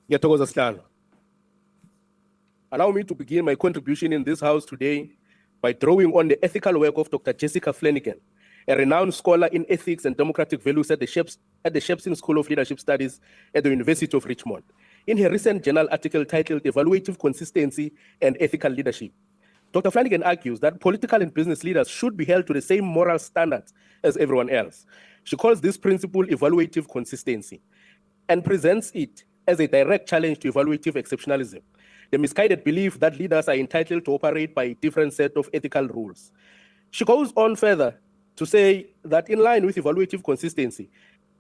Ngiyathokoza Sihlalo. Allow me to begin my contribution in this house today by drawing on the ethical work of Dr. Jessica Flanagan, a renowned scholar in ethics and democratic values at the Shepson School of Leadership Studies at the University of Richmond, in her recent journal article titled Evaluative Consistency and Ethical Leadership. Dr. Flanagan argues that political and business leaders should be held to the same moral standards as everyone else. She calls this principle evaluative consistency and presents it as a direct challenge to evaluative exceptionalism, the misguided belief that leaders are entitled to operate by a different set of ethical rules. She goes on further to say that in line with evaluative consistency,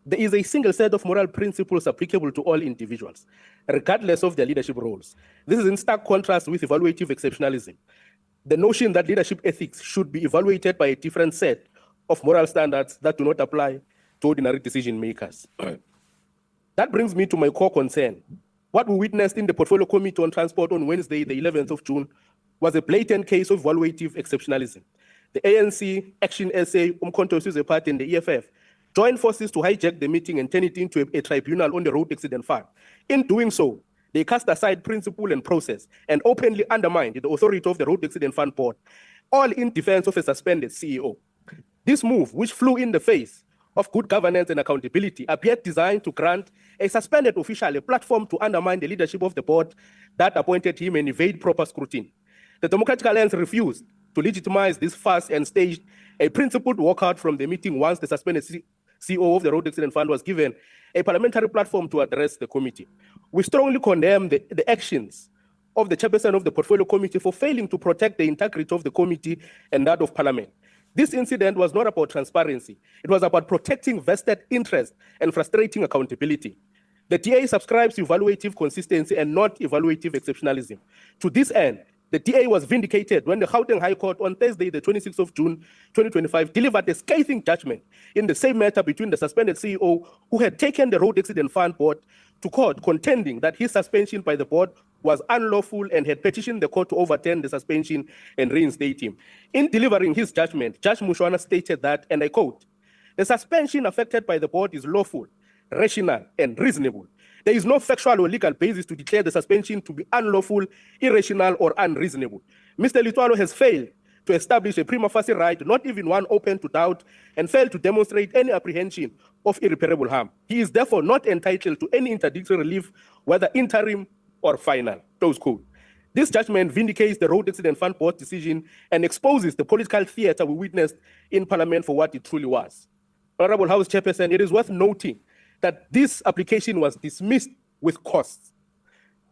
there is a single set of moral principles applicable to all individuals, regardless of their leadership roles. This is in stark contrast with evaluative exceptionalism, the notion that leadership ethics should be evaluated by a different set of moral standards that do not apply to ordinary decision makers. That brings me to my core concern. What we witnessed in the Portfolio Committee on Transport on Wednesday, the 11th of June, was a blatant case of evaluative exceptionalism. The ANC, Action SA, Umkhonto we Sizwe Party, and the EFF joined forces to hijack the meeting and turn it into a tribunal on the road accident fund. In doing so, they cast aside principle and process and openly undermined the authority of the Road Accident Fund Board, all in defense of a suspended CEO. This move, which flew in the face of good governance and accountability, appeared designed to grant a suspended official a platform to undermine the leadership of the board that appointed him and evade proper scrutiny. The Democratic Alliance refused to legitimize this farce and staged a principled walkout from the meeting once the suspended CEO of the Road Accident Fund was given a parliamentary platform to address the committee. We strongly condemn the actions of the chairperson of the Portfolio Committee for failing to protect the integrity of the committee and that of Parliament. This incident was not about transparency. It was about protecting vested interest and frustrating accountability. The DA subscribes to evaluative consistency and not evaluative exceptionalism. To this end, the DA was vindicated when the Gauteng High Court on Thursday, the 26th of June, 2025, delivered a scathing judgment in the same matter between the suspended CEO who had taken the Road Accident Fund Board to court, contending that his suspension by the board was unlawful and had petitioned the court to overturn the suspension and reinstate him. In delivering his judgment, Judge Mushwana stated that, and I quote, "The suspension affected by the board is lawful, rational, and reasonable. There is no factual or legal basis to declare the suspension to be unlawful, irrational, or unreasonable. Mr. Litwalo has failed to establish a prima facie right, not even one open to doubt, and failed to demonstrate any apprehension of irreparable harm. He is therefore not entitled to any interdictory relief, whether interim or final." Close quote. This judgment vindicates the Road Accident Fund Board decision and exposes the political theater we witnessed in Parliament for what it truly was. Honorable House Chairperson, it is worth noting that this application was dismissed with costs.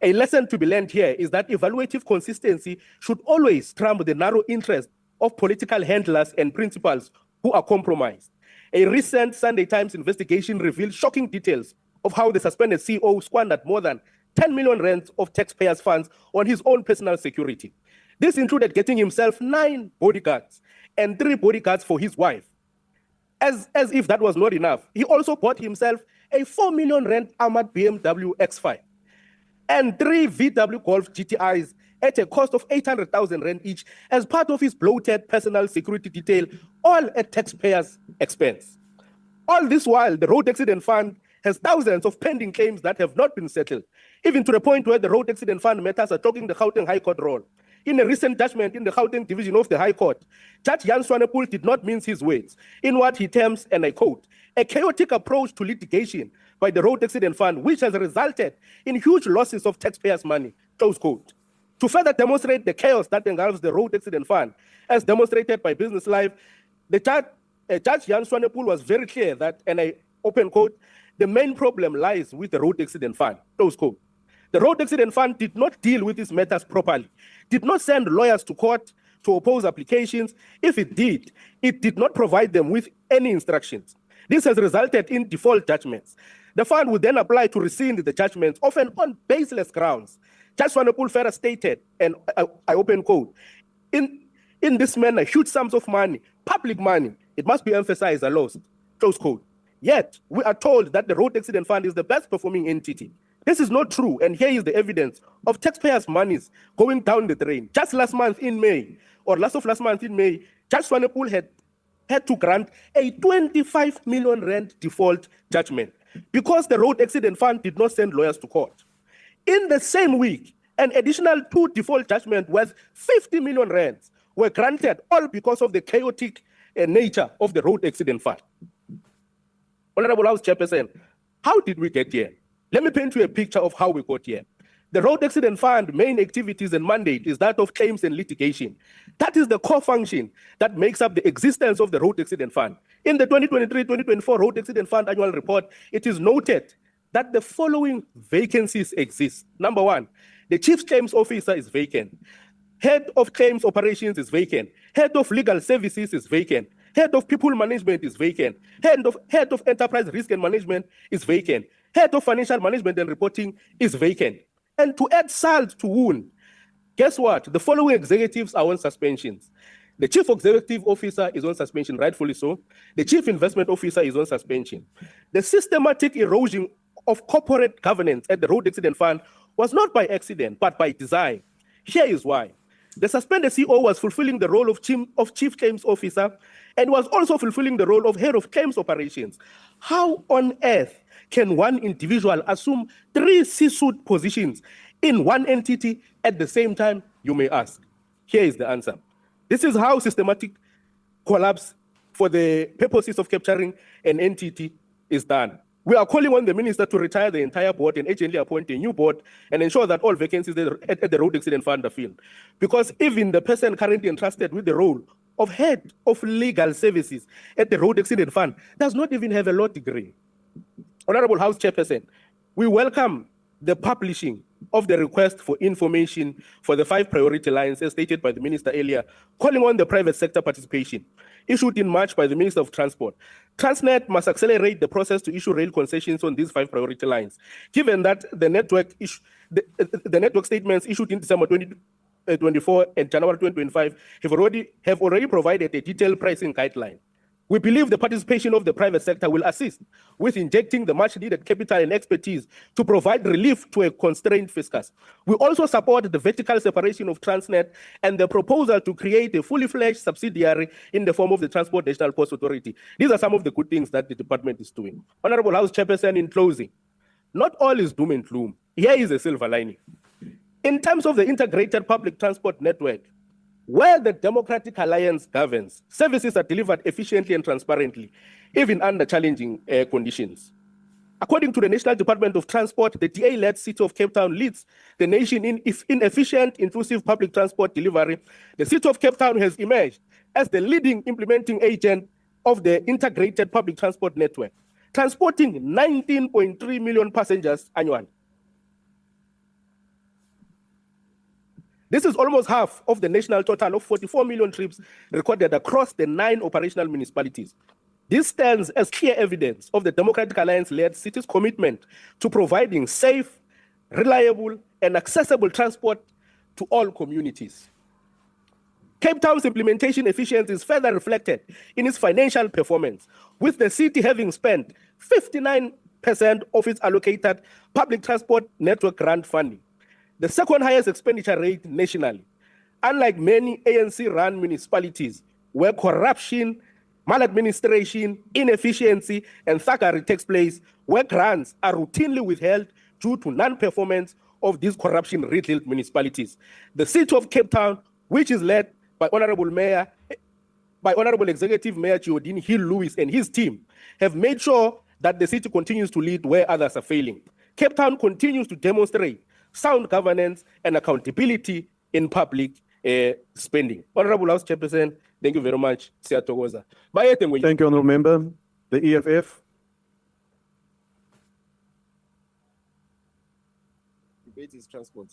A lesson to be learned here is that evaluative consistency should always trump the narrow interest of political handlers and principals who are compromised. A recent Sunday Times investigation revealed shocking details of how the suspended CEO squandered more than 10 million rands of taxpayers' funds on his own personal security. This included getting himself 9 bodyguards and 3 bodyguards for his wife. As if that was not enough, he also bought himself a 4 million rand armored BMW X5 and 3 VW Golf GTIs at a cost of 800,000 rand each as part of his bloated personal security detail, all at taxpayers' expense. All this while, the Road Accident Fund has thousands of pending claims that have not been settled, even to the point where the Road Accident Fund matters are talking the Gauteng High Court role. In a recent judgment in the Gauteng Division of the High Court, Judge Jan Swanepoel did not mince his words in what he terms, and I quote, "a chaotic approach to litigation by the Road Accident Fund, which has resulted in huge losses of taxpayers' money," close quote. To further demonstrate the chaos that engulfs the Road Accident Fund, as demonstrated by Business Live, Judge Jan Swanepoel was very clear that, and I open quote, "the main problem lies with the Road Accident Fund," close quote. The Road Accident Fund did not deal with these matters properly, did not send lawyers to court to oppose applications. If it did not provide them with any instructions. This has resulted in default judgments. The fund would then apply to rescind the judgments, often on baseless grounds. Judge Swanepoel further stated, and I open quote, in this manner, huge sums of money, public money, it must be emphasized, are lost, close quote. Yet, we are told that the Road Accident Fund is the best performing entity. This is not true, and here is the evidence of taxpayers' monies going down the drain. Just last month in May, Judge Swanepoel had to grant a 25 million rand default judgment because the Road Accident Fund did not send lawyers to court. In the same week, an additional 2 default judgments worth 50 million rands were granted, all because of the chaotic nature of the road accident fund. Honorable House Chairperson, how did we get here? Let me paint you a picture of how we got here. The Road Accident Fund main activities and mandate is that of claims and litigation. That is the core function that makes up the existence of the Road Accident Fund. In the 2023-2024 Road Accident Fund annual report, it is noted that the following vacancies exist. Number one, the Chief Claims Officer is vacant. Head of Claims Operations is vacant. Head of Legal Services is vacant. Head of People Management is vacant. Head of Enterprise Risk and Management is vacant. Head of Financial Management and Reporting is vacant. And to add salt to wound, guess what? The following executives are on suspensions. The Chief Executive Officer is on suspension, rightfully so. The Chief Investment Officer is on suspension. The systematic erosion of corporate governance at the Road Accident Fund was not by accident, but by design. Here is why. The suspended CEO was fulfilling the role of Chief Claims Officer and was also fulfilling the role of Head of Claims Operations. How on earth can one individual assume 3 C-suite positions in one entity at the same time, you may ask? Here is the answer. This is how systematic collapse for the purposes of capturing an entity is done. We are calling on the minister to retire the entire board and urgently appoint a new board and ensure that all vacancies at the Road Accident Fund are filled. Because even the person currently entrusted with the role of Head of Legal Services at the Road Accident Fund does not even have a law degree. Honorable House Chairperson, we welcome the publishing of the request for information for the 5 priority lines as stated by the minister earlier, calling on the private sector participation, issued in March by the Minister of Transport. Transnet must accelerate the process to issue rail concessions on these 5 priority lines, given that the network statements issued in December 2024 and January 2025 have already provided a detailed pricing guideline. We believe the participation of the private sector will assist with injecting the much-needed capital and expertise to provide relief to a constrained fiscus. We also support the vertical separation of Transnet and the proposal to create a fully-fledged subsidiary in the form of the Transport National Post Authority. These are some of the good things that the department is doing. Honorable House Chairperson, in closing, not all is doom and gloom. Here is a silver lining. In terms of the integrated public transport network, where the Democratic Alliance governs, services are delivered efficiently and transparently, even under challenging conditions. According to the National Department of Transport, the DA-led City of Cape Town leads the nation in efficient, inclusive public transport delivery. The City of Cape Town has emerged as the leading implementing agent of the integrated public transport network, transporting 19.3 million passengers annually. This is almost half of the national total of 44 million trips recorded across the 9 operational municipalities. This stands as clear evidence of the Democratic Alliance-led city's commitment to providing safe, reliable, and accessible transport to all communities. Cape Town's implementation efficiency is further reflected in its financial performance, with the city having spent 59% of its allocated public transport network grant funding, the second highest expenditure rate nationally. Unlike many ANC-run municipalities where corruption, maladministration, inefficiency, and thuggery takes place, where grants are routinely withheld due to non-performance of these corruption-riddled municipalities. The City of Cape Town, which is led by Honorable Executive Mayor Giordini Hill-Lewis and his team, have made sure that the city continues to lead where others are failing. Cape Town continues to demonstrate sound governance and accountability in public spending. Honorable House Chairperson, thank you very much. Thank you, Honourable Member. The EFF. Debate is transport.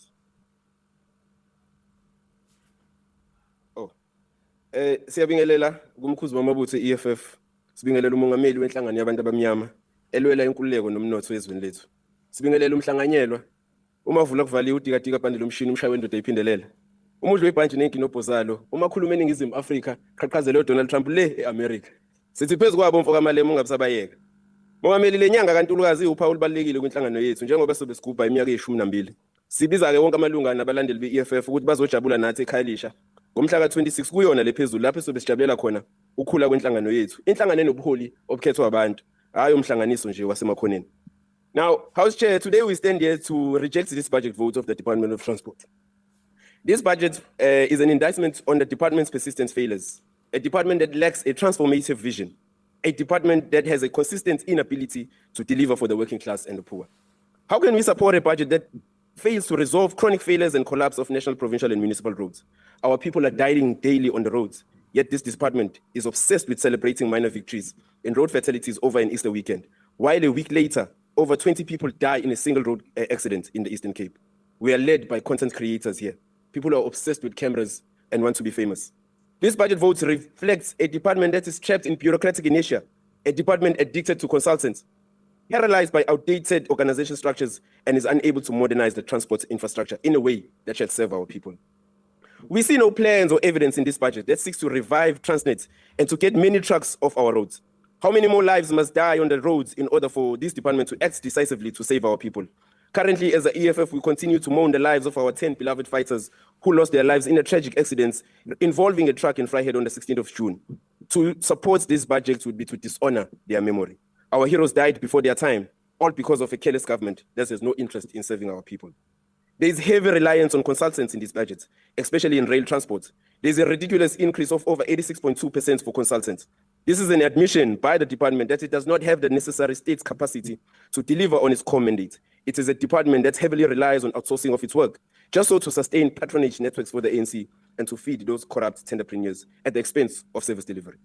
Siyabingelela kumkhuzi wamabutho EFF. Sibingelela umongameli wenhlangano yabantu abamnyama elwela inkululeko nomnotho wezweni lethu. Sibingelela umhlanganyelwa umavula kuvaliwe udikatika bande lomshini umshaye wendoda iphindelela. Umudlo webhanje nenkinobho zalo umakhuluma eNingizimu Afrika qhaqhazela uDonald Trump le eAmerica. Sithi phezulu kwabo mfoka malema ungabisabayeka. Mongameli lenyanga kaNtulukazi uphawu olubalekile kwinhlangano yethu njengoba sobe sigubha iminyaka e12. Sibiza ke wonke amalunga nabalandeli beEFF ukuthi bazojabula nathi eKhayelitsha ngomhla ka26 kuyona lephezulu lapho sobe sijabulela khona ukukhula kwenhlangano yethu. Inhlangano enobuholi obukhethwa abantu, hayi umhlanganiso nje wasemakhoneni. Now, House Chair, today we stand here to reject this budget vote of the Department of Transport. This budget is an indictment on the department's persistent failures, a department that lacks a transformative vision, a department that has a consistent inability to deliver for the working class and the poor. How can we support a budget that fails to resolve chronic failures and collapse of national, provincial, and municipal roads? Our people are dying daily on the roads, yet this department is obsessed with celebrating minor victories in road fatalities over an Easter weekend, while a week later, over 20 people die in a single road accident in the Eastern Cape. We are led by content creators here. People are obsessed with cameras and want to be famous. This budget vote reflects a department that is trapped in bureaucratic inertia, a department addicted to consultants, paralyzed by outdated organization structures, and is unable to modernize the transport infrastructure in a way that shall serve our people. We see no plans or evidence in this budget that seeks to revive Transnet and to get many trucks off our roads. How many more lives must die on the roads in order for this department to act decisively to save our people? Currently, as the EFF, we continue to mourn the lives of our 10 beloved fighters who lost their lives in a tragic accident involving a truck in Vryheid on the 16th of June. To support this budget would be to dishonor their memory. Our heroes died before their time, all because of a careless government that has no interest in serving our people. There is heavy reliance on consultants in this budget, especially in rail transport. There is a ridiculous increase of over 86.2% for consultants. This is an admission by the department that it does not have the necessary state capacity to deliver on its core mandate. It is a department that heavily relies on outsourcing of its work, just so to sustain patronage networks for the ANC and to feed those corrupt tenderpreneurs at the expense of service delivery.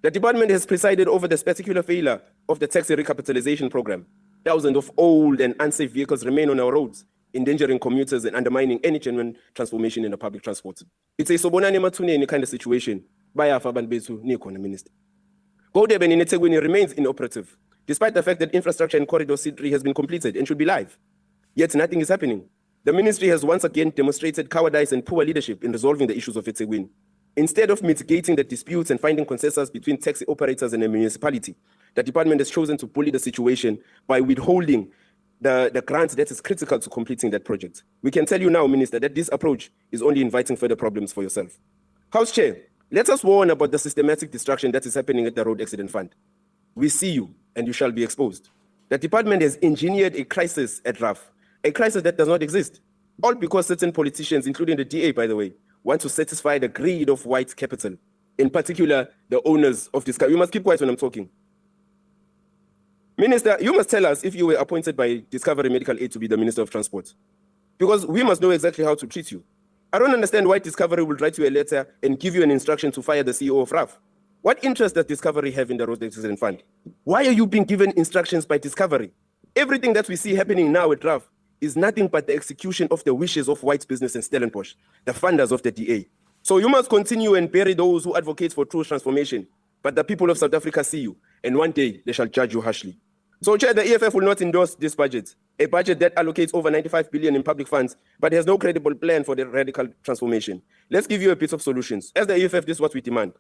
The department has presided over the spectacular failure of the taxi recapitalization program. Thousands of old and unsafe vehicles remain on our roads, endangering commuters and undermining any genuine transformation in the public transport. It's a sobonani mathuneni kind of situation. Bayafa abantu bethu nikhona, Minister. Go-Durban in eThekwini remains inoperative, despite the fact that infrastructure in Corridor C3 has been completed and should be live. Yet nothing is happening. The ministry has once again demonstrated cowardice and poor leadership in resolving the issues of eThekwini. Instead of mitigating the disputes and finding consensus between taxi operators and the municipality, the department has chosen to bully the situation by withholding the grant that is critical to completing that project. We can tell you now, Minister, that this approach is only inviting further problems for yourself. House Chair, let us warn about the systematic destruction that is happening at the Road Accident Fund. We see you, and you shall be exposed. The department has engineered a crisis at RAF, a crisis that does not exist, all because certain politicians, including the DA, by the way, want to satisfy the greed of white capital, in particular, the owners of this. You must keep quiet when I'm talking. Minister, you must tell us if you were appointed by Discovery Medical Aid to be the Minister of Transport, because we must know exactly how to treat you. I don't understand why Discovery will write you a letter and give you an instruction to fire the CEO of RAF. What interest does Discovery have in the Road Accident Fund? Why are you being given instructions by Discovery? Everything that we see happening now at RAF is nothing but the execution of the wishes of white business and Stellenbosch, the funders of the DA. So you must continue and bury those who advocate for true transformation. But the people of South Africa see you, and one day they shall judge you harshly. So, Chair, the EFF will not endorse this budget, a budget that allocates over 95 billion in public funds, but has no credible plan for the radical transformation. Let's give you a bit of solutions. As the EFF, this is what we demand.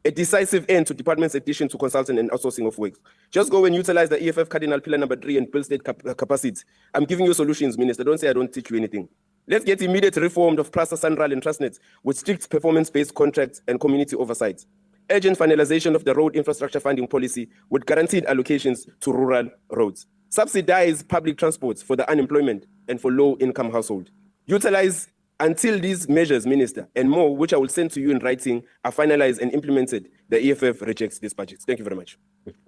A decisive end to department's addition to consultant and outsourcing of work. Just go and utilize the EFF Cardinal Pillar number 3 and build state capacity. I'm giving you solutions, Minister. Don't say I don't teach you anything. Let's get immediate reform of PRASA, SANRAL, and Transnet with strict performance-based contracts and community oversight. Urgent finalization of the road infrastructure funding policy with guaranteed allocations to rural roads. Subsidize public transport for the unemployment and for low-income household. Utilize until these measures, Minister, and more, which I will send to you in writing, are finalized and implemented. The EFF rejects this budget. Thank you very much.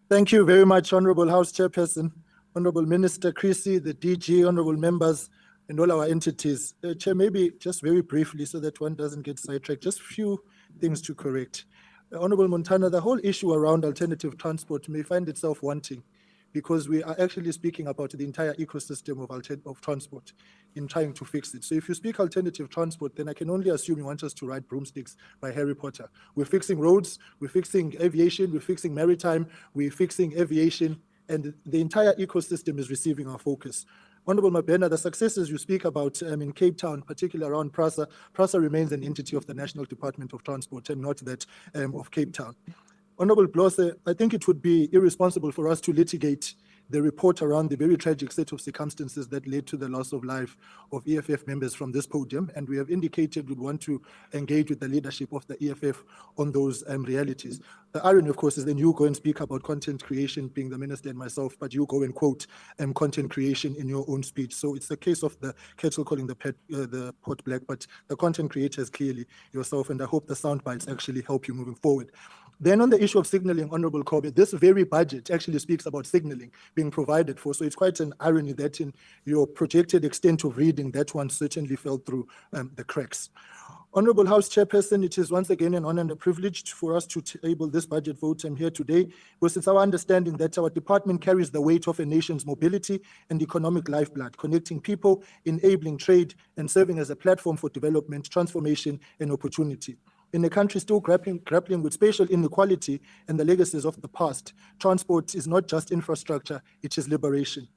Thank you very much, Honorable House Chairperson, Honorable Minister Chrissy, the DG, Honorable members, and all our entities. Chair, maybe just very briefly so that one doesn't get sidetracked, just a few things to correct. Honorable Montana, the whole issue around alternative transport may find itself wanting because we are actually speaking about the entire ecosystem of transport in trying to fix it. So if you speak alternative transport, then I can only assume you want us to ride broomsticks by Harry Potter. We're fixing roads, we're fixing aviation, we're fixing maritime, we're fixing aviation, and the entire ecosystem is receiving our focus. Honorable Mabena, the successes you speak about in Cape Town, particularly around PRASA, PRASA remains an entity of the National Department of Transport and not that of Cape Town. Honorable Blose, I think it would be irresponsible for us to litigate the report around the very tragic set of circumstances that led to the loss of life of EFF members from this podium, and we have indicated we want to engage with the leadership of the EFF on those realities. The irony, of course, is then you go and speak about content creation, being the minister and myself, but you go and quote content creation in your own speech. So it's the case of the kettle calling the pot black, but the content creator is clearly yourself, and I hope the sound bites actually help you moving forward. Then on the issue of signaling, Honorable Kobe, this very budget actually speaks about signaling being provided for. So it's quite an irony that in your projected extent of reading, that one certainly fell through the cracks. Honorable House Chairperson, it is once again an honor and a privilege for us to table this budget vote here today, because it's our understanding that our department carries the weight of a nation's mobility and economic lifeblood, connecting people, enabling trade, and serving as a platform for development, transformation, and opportunity. In a country still grappling with spatial inequality and the legacies of the past, transport is not just infrastructure, it is liberation.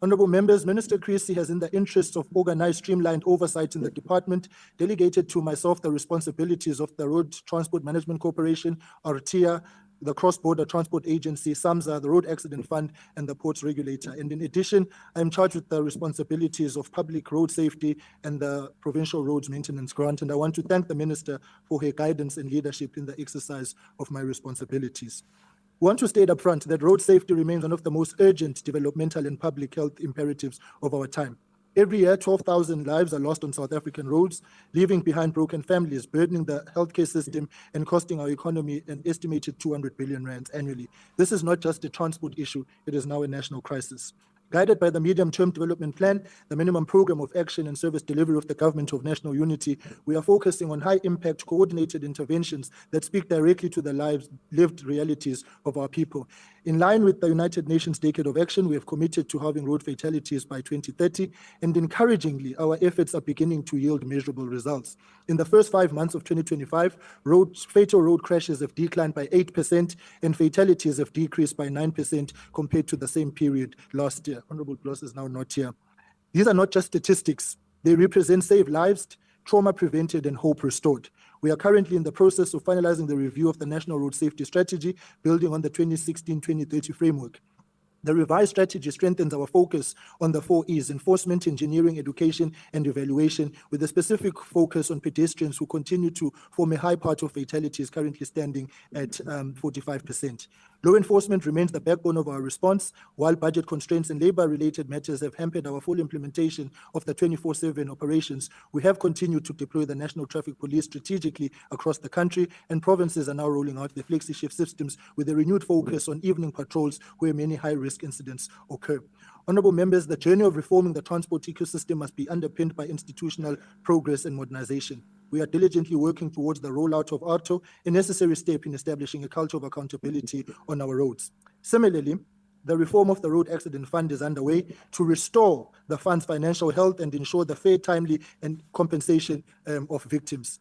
Honorable members, Minister Creasy has, in the interests of organized, streamlined oversight in the department, delegated to myself the responsibilities of the Road Transport Management Corporation, RTIA, the Cross-Border Transport Agency, SAMSA, the Road Accident Fund, and the Ports Regulator. And in addition, I am charged with the responsibilities of public road safety and the Provincial Roads Maintenance Grant. And I want to thank the Minister for her guidance and leadership in the exercise of my responsibilities. We want to state up front that road safety remains one of the most urgent developmental and public health imperatives of our time. Every year, 12,000 lives are lost on South African roads, leaving behind broken families, burdening the healthcare system and costing our economy an estimated 200 billion rands annually. This is not just a transport issue, it is now a national crisis. Guided by the Medium-Term Development Plan, the Minimum Program of Action and Service Delivery of the Government of National Unity, we are focusing on high-impact, coordinated interventions that speak directly to the lived realities of our people. In line with the United Nations Decade of Action, we have committed to halving road fatalities by 2030, and encouragingly, our efforts are beginning to yield measurable results. In the first 5 months of 2025, fatal road crashes have declined by 8%, and fatalities have decreased by 9% compared to the same period last year. Honorable Bloss is now not here. These are not just statistics. They represent saved lives, trauma prevented, and hope restored. We are currently in the process of finalizing the review of the National Road Safety Strategy, building on the 2016-2030 framework. The revised strategy strengthens our focus on the 4 E's: enforcement, engineering, education, and evaluation, with a specific focus on pedestrians who continue to form a high part of fatalities, currently standing at 45%. Law enforcement remains the backbone of our response. While budget constraints and labor-related matters have hampered our full implementation of the 24/7 operations, we have continued to deploy the National Traffic Police strategically across the country, and provinces are now rolling out the flexi-shift systems with a renewed focus on evening patrols where many high-risk incidents occur. Honorable members, the journey of reforming the transport ecosystem must be underpinned by institutional progress and modernization. We are diligently working towards the rollout of ARTO, a necessary step in establishing a culture of accountability on our roads. Similarly, the reform of the Road Accident Fund is underway to restore the fund's financial health and ensure the fair, timely, and compensation of victims.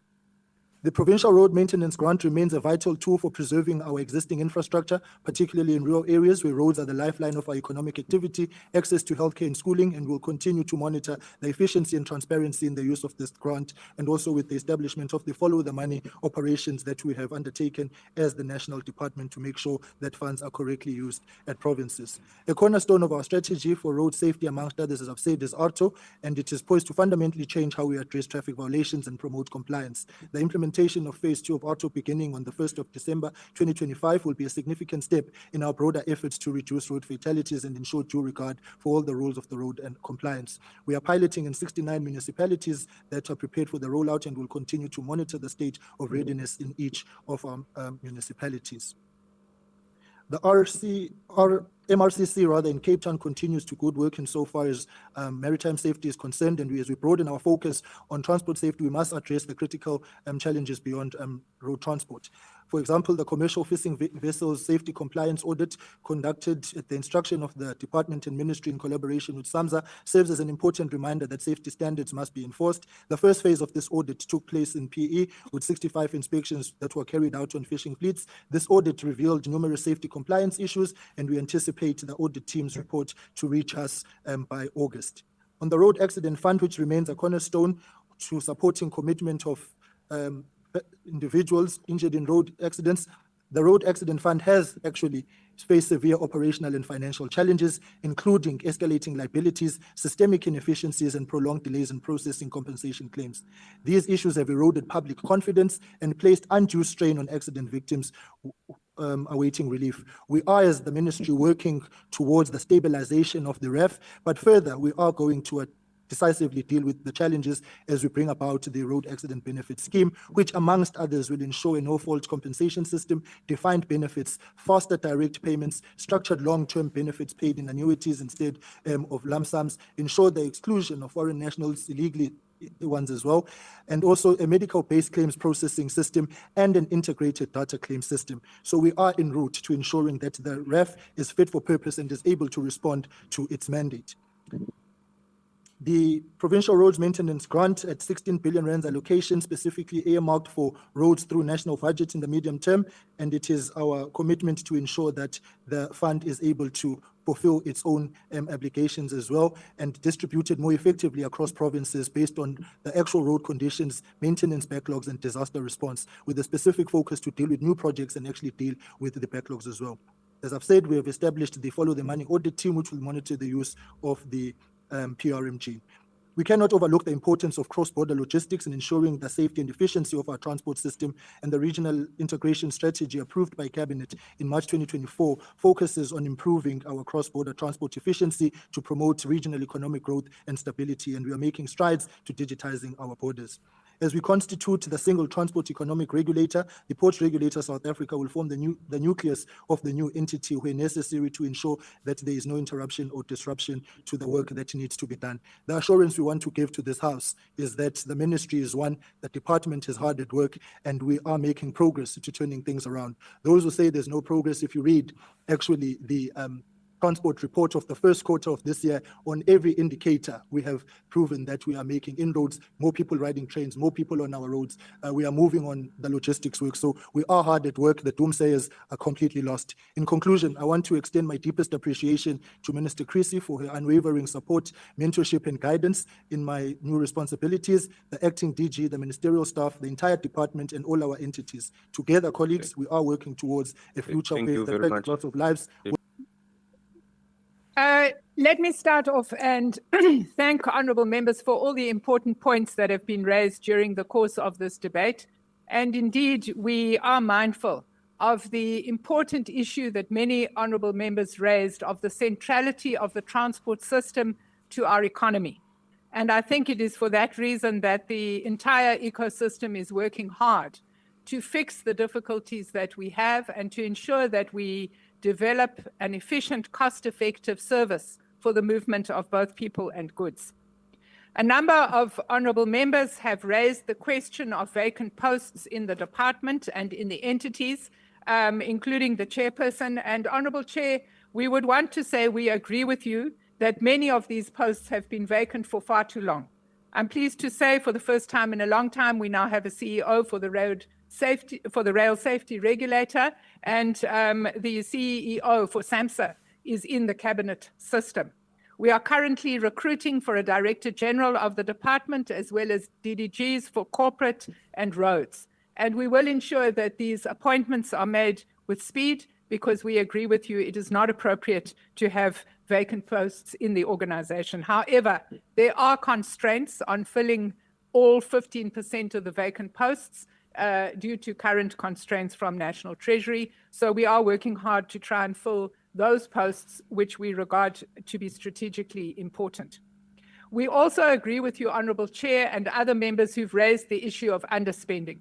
The Provincial Road Maintenance Grant remains a vital tool for preserving our existing infrastructure, particularly in rural areas where roads are the lifeline of our economic activity, access to healthcare and schooling, and will continue to monitor the efficiency and transparency in the use of this grant, and also with the establishment of the follow the money operations that we have undertaken as the national department to make sure that funds are correctly used at provinces. A cornerstone of our strategy for road safety, amongst others, as I've said, is ARTO, and it is poised to fundamentally change how we address traffic violations and promote compliance. The implementation of phase 2 of ARTO beginning on the 1st of December 2025 will be a significant step in our broader efforts to reduce road fatalities and ensure due regard for all the rules of the road and compliance. We are piloting in 69 municipalities that are prepared for the rollout and will continue to monitor the state of readiness in each of our municipalities. The MRCC in Cape Town continues to good work insofar as maritime safety is concerned, and as we broaden our focus on transport safety, we must address the critical challenges beyond road transport. For example, the commercial fishing vessels safety compliance audit conducted at the instruction of the department and ministry in collaboration with SAMSA serves as an important reminder that safety standards must be enforced. The first phase of this audit took place in PE with 65 inspections that were carried out on fishing fleets. This audit revealed numerous safety compliance issues, and we anticipate the audit team's report to reach us by August. On the Road Accident Fund, which remains a cornerstone to supporting commitment of individuals injured in road accidents, The Road Accident Fund has actually faced severe operational and financial challenges, including escalating liabilities, systemic inefficiencies, and prolonged delays in processing compensation claims. These issues have eroded public confidence and placed undue strain on accident victims awaiting relief. We are, as the ministry, working towards the stabilization of the REF, but further, we are going to decisively deal with the challenges as we bring about the road accident benefit scheme, which amongst others will ensure a no-fault compensation system, defined benefits, faster direct payments, structured long-term benefits paid in annuities instead of lump sums, ensure the exclusion of foreign nationals illegally ones as well, and also a medical-based claims processing system and an integrated data claim system. So we are en route to ensuring that the REF is fit for purpose and is able to respond to its mandate. The Provincial Roads Maintenance Grant at 16 billion rands allocation specifically earmarked for roads through national budget in the medium term, and it is our commitment to ensure that the fund is able to fulfill its own obligations as well and distributed more effectively across provinces based on the actual road conditions, maintenance backlogs, and disaster response, with a specific focus to deal with new projects and actually deal with the backlogs as well. As I've said, we have established the Follow the Money audit team, which will monitor the use of the PRMG. We cannot overlook the importance of cross-border logistics in ensuring the safety and efficiency of our transport system, and the regional integration strategy approved by Cabinet in March 2024 focuses on improving our cross-border transport efficiency to promote regional economic growth and stability, and we are making strides to digitizing our borders. As we constitute the single transport economic regulator, the Ports Regulator South Africa will form the nucleus of the new entity where necessary to ensure that there is no interruption or disruption to the work that needs to be done. The assurance we want to give to this House is that the ministry is one, the department is hard at work, and we are making progress to turning things around. Those who say there's no progress, if you read actually the transport report of the first quarter of this year, on every indicator, we have proven that we are making inroads, more people riding trains, more people on our roads. We are moving on the logistics work. So we are hard at work. The doomsayers are completely lost. In conclusion, I want to extend my deepest appreciation to Minister Creasy for her unwavering support, mentorship, and guidance in my new responsibilities, the acting DG, the ministerial staff, the entire department, and all our entities. Together, colleagues, we are working towards a future Thank where you the very fact much. lots of lives. Let me start off and thank honourable members for all the important points that have been raised during the course of this debate. And indeed, we are mindful of the important issue that many honourable members raised of the centrality of the transport system to our economy. And I think it is for that reason that the entire ecosystem is working hard to fix the difficulties that we have and to ensure that we develop an efficient, cost-effective service for the movement of both people and goods. A number of honourable members have raised the question of vacant posts in the department and in the entities, including the chairperson. And Honourable Chair, we would want to say we agree with you that many of these posts have been vacant for far too long. I'm pleased to say for the first time in a long time, we now have a CEO for the rail safety regulator, and the CEO for SAMSA is in the cabinet system. We are currently recruiting for a Director General of the department as well as DDGs for corporate and roads. And we will ensure that these appointments are made with speed because we agree with you it is not appropriate to have vacant posts in the organization. However, there are constraints on filling all 15% of the vacant posts due to current constraints from National Treasury. So we are working hard to try and fill those posts which we regard to be strategically important. We also agree with you, Honourable Chair, and other members who've raised the issue of underspending.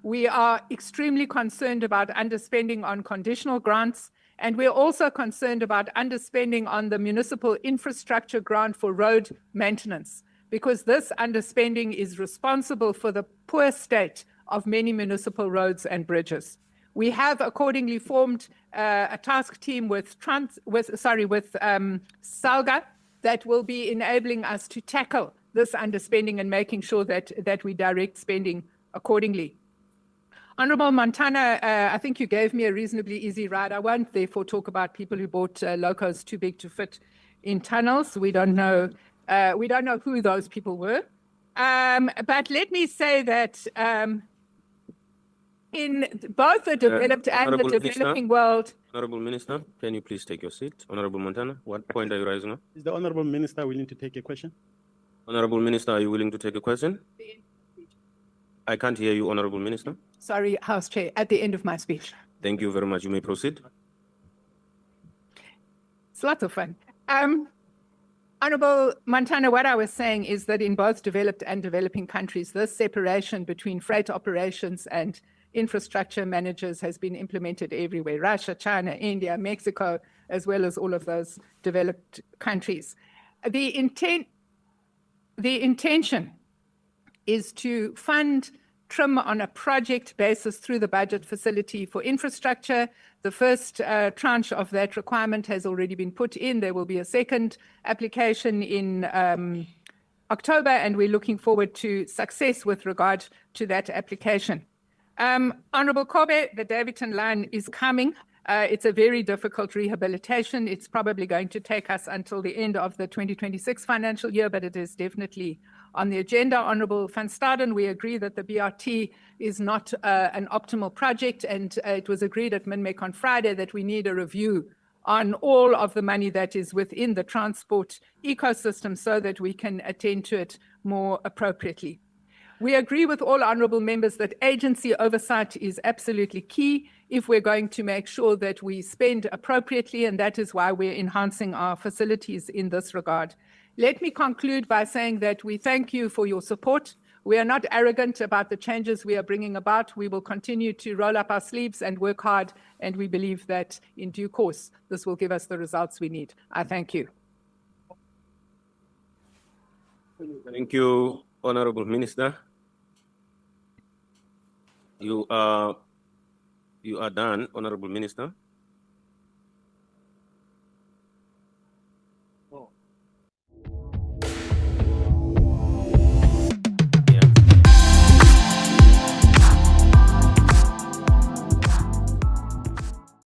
We are extremely concerned about underspending on conditional grants, and we're also concerned about underspending on the municipal infrastructure grant for road maintenance, because this underspending is responsible for the poor state of many municipal roads and bridges. We have accordingly formed a task team with SALGA that will be enabling us to tackle this underspending and making sure that we direct spending accordingly. Honourable Montana, I think you gave me a reasonably easy ride. I won't therefore talk about people who bought locos too big to fit in tunnels. We don't know who those people were. But let me say that in both the developed and the Honorable Minister. developing world. Honorable Minister, can you please take your seat? Honorable Montana, what point are you raising up? Is the Honorable Minister willing to take a question? Honorable Minister, are you willing to take a question? I can't hear you, Honorable Minister. Sorry, House Chair, at the end of my speech. Thank you very much. You may proceed. It's lots of fun. Honorable Montana, what I was saying is that in both developed and developing countries, this separation between freight operations and infrastructure managers has been implemented everywhere. Russia, China, India, Mexico, as well as all of those developed countries. The intention is to fund TRIM on a project basis through the budget facility for infrastructure. The first tranche of that requirement has already been put in. There will be a second application in October, and we're looking forward to success with regard to that application. Honorable Kobe, the David.M line is coming. It's a very difficult rehabilitation. It's probably going to take us until the end of the 2026 financial year, but it is definitely on the agenda. Honorable Van Staden, we agree that the BRT is not an optimal project, and it was agreed at MINMEC on Friday that we need a review on all of the money that is within the transport ecosystem so that we can attend to it more appropriately. We agree with all honorable members that agency oversight is absolutely key if we're going to make sure that we spend appropriately, and that is why we're enhancing our facilities in this regard. Let me conclude by saying that we thank you for your support. We are not arrogant about the changes we are bringing about. We will continue to roll up our sleeves and work hard, and we believe that in due course, this will give us the results we need. I thank you. Thank you, Honorable Minister. You are done, Honorable Minister.